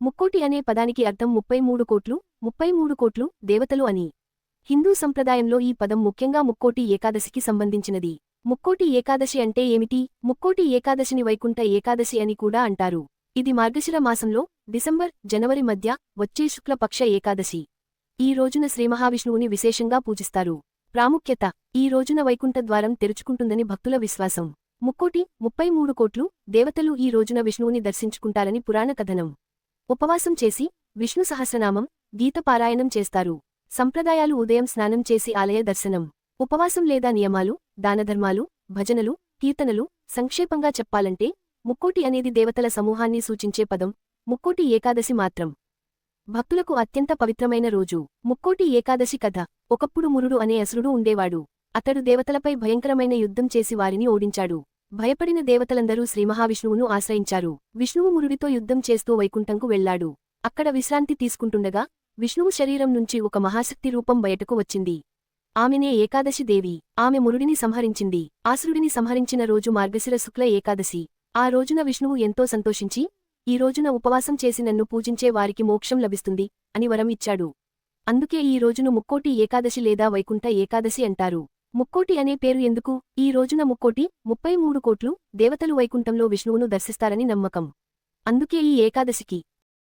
ముక్కోటి అనే పదానికి అర్థం 33 కోట్లు 33 కోట్లు దేవతలు అని. హిందూ సంప్రదాయంలో ఈ పదం ముఖ్యంగా ముక్కోటి ఏకాదశికి సంబంధించినది. ముక్కోటి ఏకాదశి అంటే ఏమిటి? ముక్కోటి ఏకాదశిని వైకుంఠ ఏకాదశి అని కూడా అంటారు. ఇది మార్గశిర మాసంలో డిసెంబర్, జనవరి మధ్య వచ్చే శుక్లపక్ష ఏకాదశి. ఈ రోజున శ్రీమహావిష్ణువుని విశేషంగా పూజిస్తారు. ప్రాముఖ్యత: ఈ రోజున వైకుంఠ ద్వారం తెరుచుకుంటుందని భక్తుల విశ్వాసం. ముక్కోటి 33 కోట్లు దేవతలు ఈ రోజున విష్ణువుని దర్శించుకుంటారని పురాణ కథనం. ఉపవాసం చేసి విష్ణు సహస్రనామం, గీతపారాయణం చేస్తారు. సంప్రదాయాలు: ఉదయం స్నానం చేసి ఆలయ దర్శనం. ఉపవాసం లేదా నియమాలు: దానధర్మాలు, భజనలు, కీర్తనలు. సంక్షేపంగా చెప్పాలంటే ముక్కోటి అనేది దేవతల సమూహాన్ని సూచించే పదం. ముక్కోటి ఏకాదశి మాత్రం భక్తులకు అత్యంత పవిత్రమైన రోజు. ముక్కోటి ఏకాదశి కథ: ఒకప్పుడు మురుడు అనే అసురుడు ఉండేవాడు. అతడు దేవతలపై భయంకరమైన యుద్ధం చేసి వారిని ఓడించాడు. భయపడిన దేవతలందరూ శ్రీమహావిష్ణువును ఆశ్రయించారు. విష్ణువు మురుడితో యుద్ధం చేస్తూ వైకుంఠంకు వెళ్లాడు. అక్కడ విశ్రాంతి తీసుకుంటుండగా విష్ణువు శరీరం నుంచి ఒక మహాశక్తి రూపం బయటకు వచ్చింది. ఆమెనే ఏకాదశి దేవి. ఆమె మురుడిని సంహరించింది. ఆసురుడిని సంహరించిన రోజు మార్గశిర శుక్ల ఏకాదశి. ఆ రోజున విష్ణువు ఎంతో సంతోషించి, ఈ రోజున ఉపవాసం చేసి నన్ను పూజించే వారికి మోక్షం లభిస్తుంది అని వరం ఇచ్చాడు. అందుకే ఈ రోజును ముక్కోటి ఏకాదశి లేదా వైకుంఠ ఏకాదశి అంటారు. ముక్కోటి అనే పేరు ఎందుకు? ఈ రోజున ముక్కోటి 33 కోట్లు దేవతలు వైకుంఠంలో విష్ణువును దర్శిస్తారని నమ్మకం. అందుకే ఈ ఏకాదశికి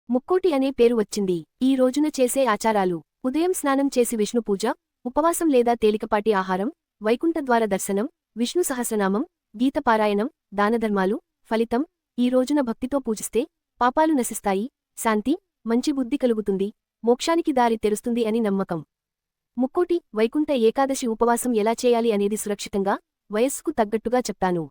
ముక్కోటి అనే పేరు వచ్చింది. ఈ రోజున చేసే ఆచారాలు: ఉదయం స్నానం చేసి విష్ణు పూజ, ఉపవాసం లేదా తేలికపాటి ఆహారం, వైకుంఠ ద్వార దర్శనం, విష్ణు సహస్రనామం, గీతపారాయణం, దానధర్మాలు. ఫలితం: ఈ రోజున భక్తితో పూజిస్తే పాపాలు నశిస్తాయి, శాంతి, మంచి బుద్ధి కలుగుతుంది, మోక్షానికి దారి తెరుస్తుంది అని నమ్మకం. ముక్కోటి వైకుంఠ ఏకాదశి ఉపవాసం ఎలా చేయాలి అనేది సురక్షితంగా, వయస్సుకు తగ్గట్టుగా చెప్తాను.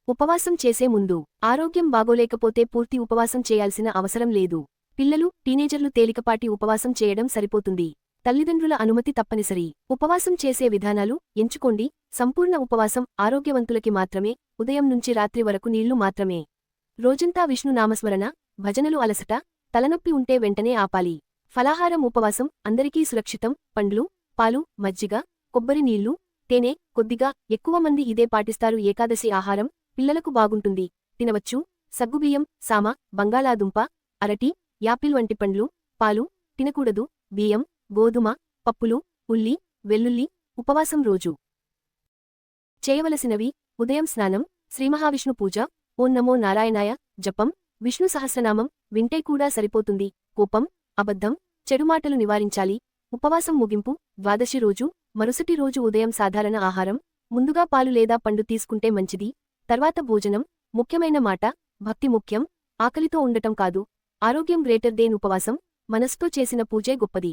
ఉపవాసం చేసే ముందు ఆరోగ్యం బాగోలేకపోతే పూర్తి ఉపవాసం చేయాల్సిన అవసరం లేదు. పిల్లలు, టీనేజర్లు తేలికపాటి ఉపవాసం చేయడం సరిపోతుంది. తల్లిదండ్రుల అనుమతి తప్పనిసరి. ఉపవాసం చేసే విధానాలు ఎంచుకోండి. సంపూర్ణ ఉపవాసం ఆరోగ్యవంతులకి మాత్రమే. ఉదయం నుంచి రాత్రి వరకు నీళ్లు మాత్రమే. రోజంతా విష్ణు నామస్మరణ, భజనలు. అలసట, తలనొప్పి ఉంటే వెంటనే ఆపాలి. ఫలాహారం ఉపవాసం అందరికీ సురక్షితం. పండ్లు, పాలు, మజ్జిగ, కొబ్బరి నీళ్లు, తేనె. కొద్దిగా ఎక్కువ మంది ఇదే పాటిస్తారు. ఏకాదశి ఆహారం పిల్లలకు బాగుంటుంది. తినవచ్చు: సగ్గుబియ్యం, సామ, బంగాళాదుంప, అరటి, యాపిల్ వంటి పండ్లు. పాలు తినకూడదు: బియ్యం, గోధుమ, పప్పులు, ఉల్లి, వెల్లుల్లి. ఉపవాసం రోజు చేయవలసినవి: ఉదయం స్నానం, శ్రీమహావిష్ణు పూజ, ఓం నమో నారాయణాయ జపం, విష్ణు సహస్రనామం వింటే కూడా సరిపోతుంది. కోపం, అబద్ధం, చెడుమాటలు నివారించాలి. ఉపవాసం ముగింపు: ద్వాదశి రోజు మరుసటి రోజు ఉదయం సాధారణ ఆహారం. ముందుగా పాలు లేదా పండు తీసుకుంటే మంచిది. తర్వాత భోజనం. ముఖ్యమైన మాట: భక్తి ముఖ్యం, ఆకలితో ఉండటం కాదు. ఆరోగ్యం గ్రేటర్ దేన్ ఉపవాసం. మనస్తో చేసిన పూజే గొప్పది.